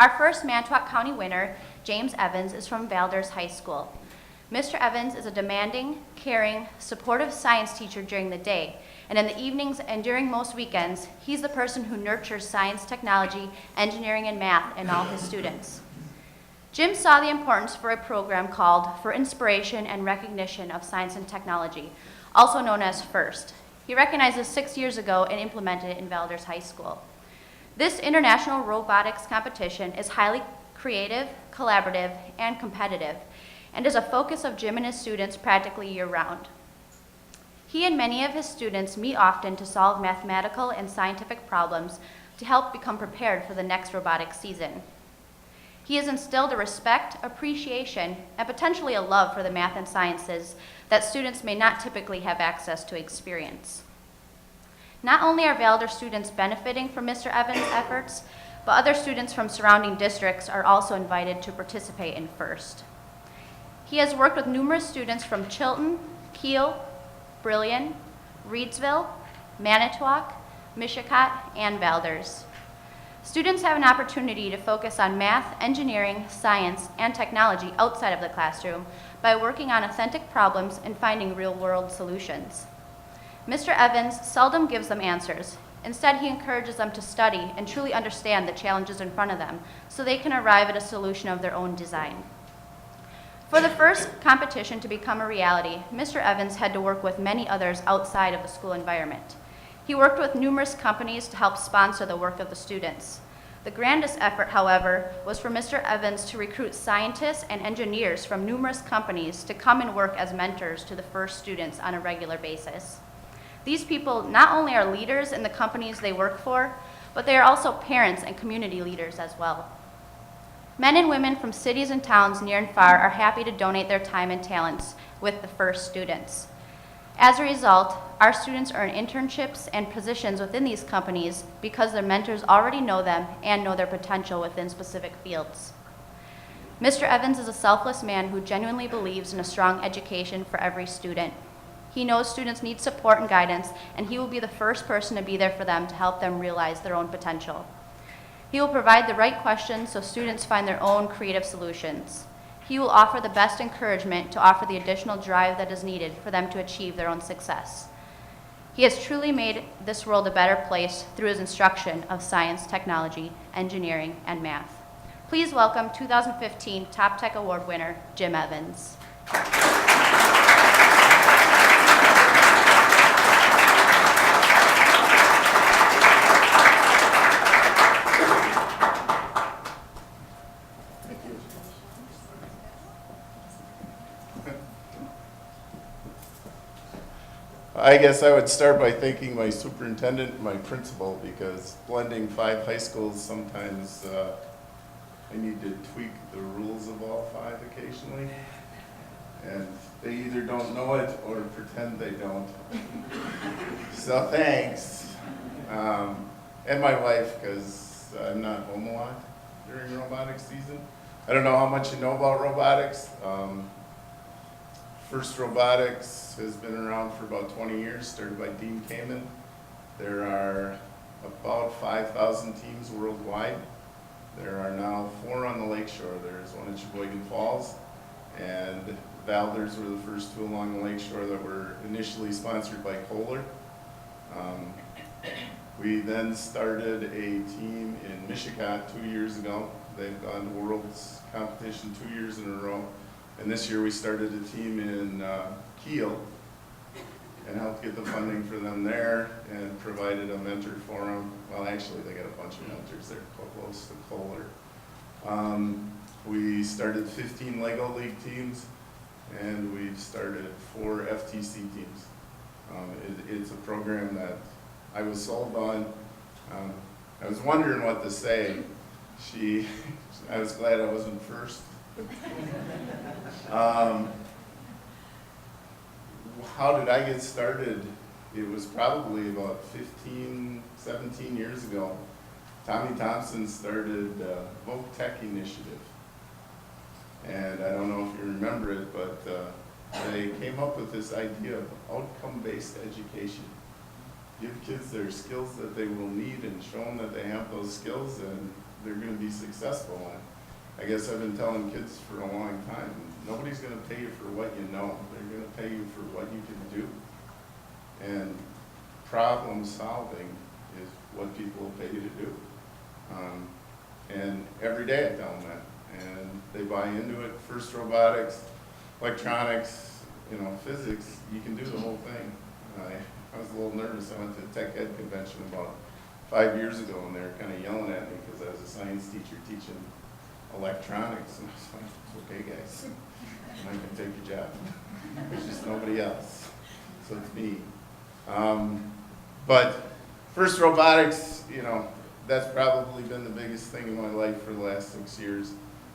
Our first Manitowoc County winner, James Evans, is from Valders High School. Mr. Evans is a demanding, caring, supportive science teacher during the day, and in the evenings and during most weekends, he's the person who nurtures science, technology, engineering, and math in all his students. Jim saw the importance for a program called For Inspiration and Recognition of Science and Technology, also known as FIRST. He recognized this 6 years ago and implemented it in Valders High School. This international robotics competition is highly creative, collaborative, and competitive, and is a focus of Jim and his students practically year-round. He and many of his students meet often to solve mathematical and scientific problems to help become prepared for the next robotics season. He has instilled a respect, appreciation, and potentially a love for the math and sciences that students may not typically have access to experience. Not only are Valders students benefiting from Mr. Evans' efforts, but other students from surrounding districts are also invited to participate in FIRST. He has worked with numerous students from Chilton, Kiel, Brillion, Reedsville, Manitowoc, Mishicot, and Valders. Students have an opportunity to focus on math, engineering, science, and technology outside of the classroom by working on authentic problems and finding real-world solutions. Mr. Evans seldom gives them answers. Instead, he encourages them to study and truly understand the challenges in front of them so they can arrive at a solution of their own design. For the first competition to become a reality, Mr. Evans had to work with many others outside of the school environment. He worked with numerous companies to help sponsor the work of the students. The grandest effort, however, was for Mr. Evans to recruit scientists and engineers from numerous companies to come and work as mentors to the FIRST students on a regular basis. These people not only are leaders in the companies they work for, but they are also parents and community leaders as well. Men and women from cities and towns near and far are happy to donate their time and talents with the FIRST students. As a result, our students earn internships and positions within these companies because their mentors already know them and know their potential within specific fields. Mr. Evans is a selfless man who genuinely believes in a strong education for every student. He knows students need support and guidance, and he will be the first person to be there for them to help them realize their own potential. He will provide the right questions so students find their own creative solutions. He will offer the best encouragement to offer the additional drive that is needed for them to achieve their own success. He has truly made this world a better place through his instruction of science, technology, engineering, and math. Please welcome 2015 TopTech Award winner, Jim Evans. I guess I would start by thanking my superintendent and my principal, because blending 5 high schools, sometimes I need to tweak the rules of all 5 occasionally. And they either don't know it or pretend they don't. So thanks. And my wife, because I'm not home a lot during robotics season. I don't know how much you know about robotics. FIRST Robotics has been around for about 20 years, started by Dean Kamen. There are about 5,000 teams worldwide. There are now 4 on the lakeshore. There's one in Sheboygan Falls, and Valders were the first 2 along the lakeshore that were initially sponsored by Kohler. We then started a team in Mishicot 2 years ago. They've gone to World's competition 2 years in a row. And this year we started a team in Kiel and helped get the funding for them there and provided a mentor for them. Well, actually, they got a bunch of mentors. They're close to Kohler. We started 15 Lego League teams, and we've started 4 FTC teams. It's a program that I was sold on. I was wondering what to say. I was glad I wasn't first. How did I get started? It was probably about 15, 17 years ago. Tommy Thompson started the TopTech initiative. And I don't know if you remember it, but they came up with this idea of outcome-based education. Give kids their skills that they will need and show them that they have those skills, and they're gonna be successful. And I guess I've been telling kids for a long time, nobody's gonna pay you for what you know, they're gonna pay you for what you can do. And problem solving is what people will pay you to do. And every day I tell them that, and they buy into it. First robotics, electronics, you know, physics, you can do the whole thing. I was a little nervous. I went to a tech ed convention about 5 years ago, and they were kind of yelling at me because I was a science teacher teaching electronics. And I was like, it's okay, guys. I can take your job. There's just nobody else. So it's me. But first robotics, you know, that's probably been the biggest thing in my life for the last 6 years.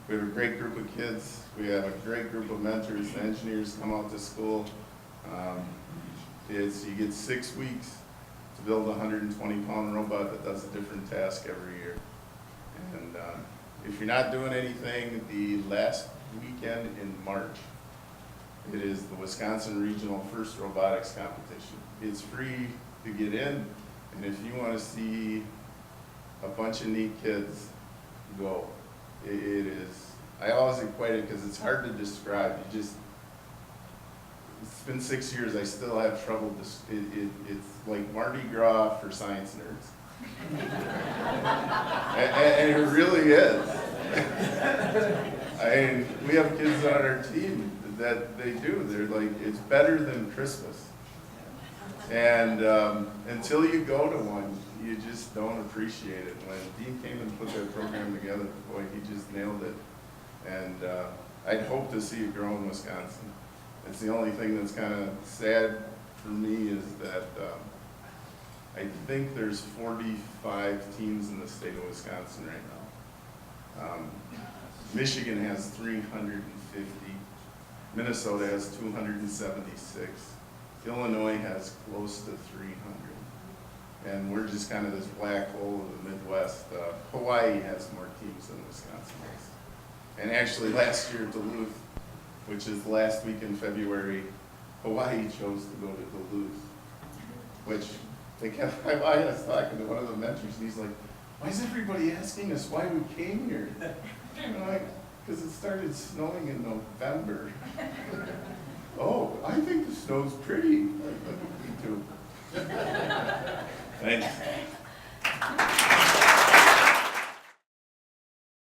We have a great group of kids. We have a great group of mentors. The engineers come out to school. You get 6 weeks to build a 120-pound robot that does a different task every year. And if you're not doing anything, the last weekend in March, it is the Wisconsin Regional First Robotics Competition. It's free to get in, and if you want to see a bunch of neat kids, go. It is, I always equate it because it's hard to describe. It's been 6 years, I still have trouble. It's like Mardi Gras for science nerds. and it really is. I mean, we have kids on our team that they do. They're like, it's better than Christmas. And until you go to one, you just don't appreciate it. When Dean came and put that program together, boy, he just nailed it. And I'd hope to see it grow in Wisconsin. It's the only thing that's kind of sad for me is that I think there's 45 teams in the state of Wisconsin right now. Michigan has 350. Minnesota has 276. Illinois has close to 300. And we're just kind of this black hole of the Midwest. Hawaii has more teams than Wisconsin does. And actually last year Duluth, which is last week in February, Hawaii chose to go to Duluth, which they kept, I was talking to one of the mentors and he's like, why is everybody asking us why we came here? And I'm like, because it started snowing in November. Oh, I think the snow's pretty. Me too. Thanks.